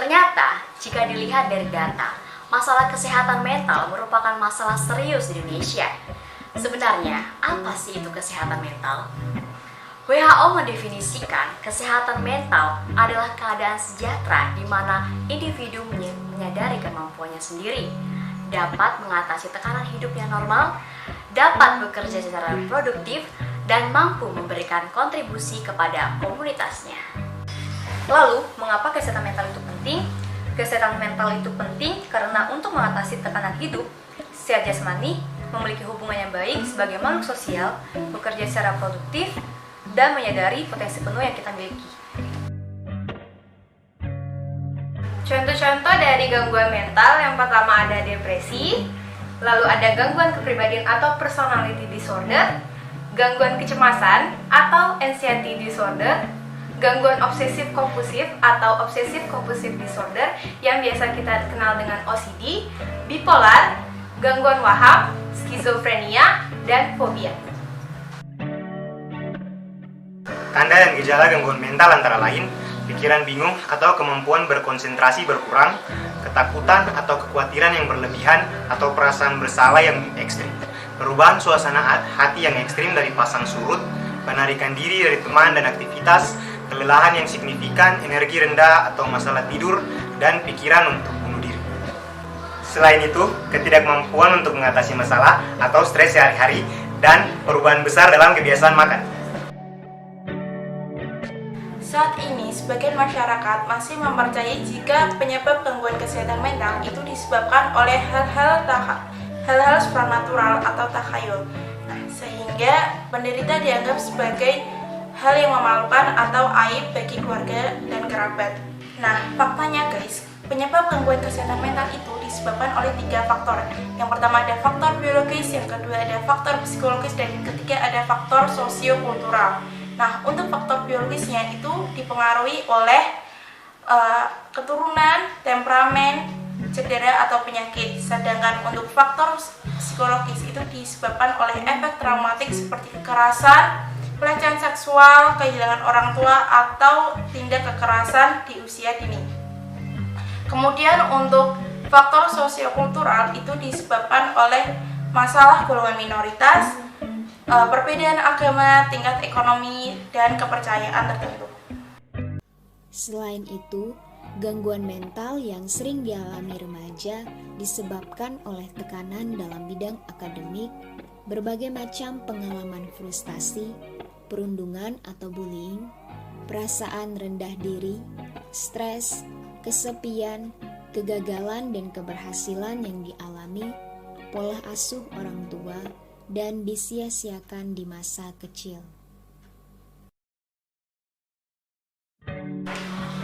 Ternyata, jika dilihat dari data, masalah kesehatan mental merupakan masalah serius di Indonesia. Sebenarnya, apa sih itu kesehatan mental? WHO mendefinisikan kesehatan mental adalah keadaan sejahtera di mana individu menyadari kemampuannya sendiri, dapat mengatasi tekanan hidup yang normal, dapat bekerja secara produktif, dan mampu memberikan kontribusi kepada komunitasnya. Lalu, mengapa kesehatan mental itu penting? Kesehatan mental itu penting karena untuk mengatasi tekanan hidup, sehat jasmani, memiliki hubungan yang baik sebagai makhluk sosial, bekerja secara produktif, dan menyadari potensi penuh yang kita miliki. Contoh-contoh dari gangguan mental yang pertama ada depresi, lalu ada gangguan kepribadian atau personality disorder, gangguan kecemasan atau anxiety disorder, gangguan obsesif kompulsif atau obsesif kompulsif disorder yang biasa kita kenal dengan OCD, bipolar, gangguan waham, skizofrenia, dan fobia. Tanda dan gejala gangguan mental antara lain pikiran bingung atau kemampuan berkonsentrasi berkurang, ketakutan atau kekhawatiran yang berlebihan atau perasaan bersalah yang ekstrim, perubahan suasana hati yang ekstrim dari pasang surut, penarikan diri dari teman dan aktivitas, kelelahan yang signifikan, energi rendah atau masalah tidur, dan pikiran untuk bunuh diri. Selain itu, ketidakmampuan untuk mengatasi masalah atau stres sehari-hari dan perubahan besar dalam kebiasaan makan. Saat ini, sebagian masyarakat masih mempercayai jika penyebab gangguan kesehatan mental itu disebabkan oleh hal-hal supranatural atau takhayul. Sehingga penderita dianggap sebagai hal yang memalukan atau aib bagi keluarga dan kerabat. Faktanya guys, penyebab gangguan kesehatan mental itu disebabkan oleh 3 faktor. Yang pertama ada faktor biologis, yang kedua ada faktor psikologis, dan yang ketiga ada faktor sosiokultural. Untuk faktor biologisnya itu dipengaruhi oleh keturunan, temperamen, cedera atau penyakit. Sedangkan untuk faktor psikologis itu disebabkan oleh efek traumatik seperti kekerasan, pelecehan seksual, kehilangan orang tua, atau tindak kekerasan di usia dini. Kemudian untuk faktor sosiokultural itu disebabkan oleh masalah golongan minoritas, perbedaan agama, tingkat ekonomi, dan kepercayaan tertentu. Selain itu, gangguan mental yang sering dialami remaja disebabkan oleh tekanan dalam bidang akademik, berbagai macam pengalaman frustasi, perundungan atau bullying, perasaan rendah diri, stres, kesepian, kegagalan dan keberhasilan yang dialami, pola asuh orang tua, dan disia-siakan di masa kecil.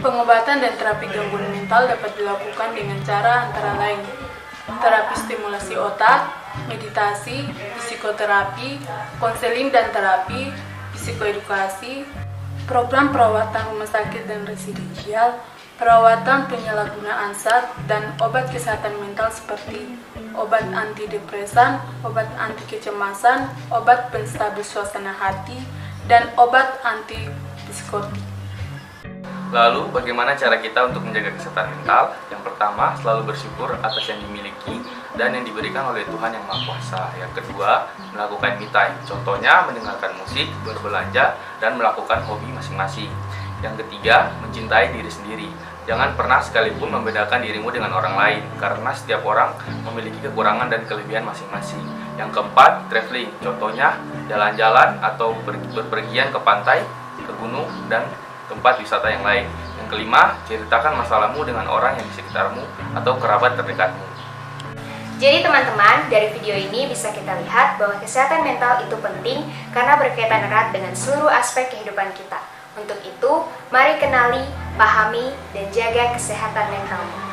Pengobatan dan terapi gangguan mental dapat dilakukan dengan cara antara lain terapi stimulasi otak, meditasi, psikoterapi, konseling dan terapi, psikoedukasi, program perawatan rumah sakit dan residensial, perawatan penyalahgunaan zat, dan obat kesehatan mental seperti obat antidepresan, obat anti kecemasan, obat penstabil suasana hati, dan obat antipsikotik. Lalu, bagaimana cara kita untuk menjaga kesehatan mental? Yang pertama, selalu bersyukur atas yang dimiliki dan yang diberikan oleh Tuhan Yang Maha Kuasa. Yang kedua, melakukan me time. Contohnya, mendengarkan musik, berbelanja, dan melakukan hobi masing-masing. Yang ketiga, mencintai diri sendiri. Jangan pernah sekalipun membedakan dirimu dengan orang lain, karena setiap orang memiliki kekurangan dan kelebihan masing-masing. Yang keempat, traveling. Contohnya, jalan-jalan atau berpergian ke pantai, ke gunung, dan tempat wisata yang lain. Yang kelima, ceritakan masalahmu dengan orang yang di sekitarmu atau kerabat terdekatmu. Jadi teman-teman, dari video ini bisa kita lihat bahwa kesehatan mental itu penting karena berkaitan erat dengan seluruh aspek kehidupan kita. Untuk itu, mari kenali, pahami, dan jaga kesehatan mentalmu.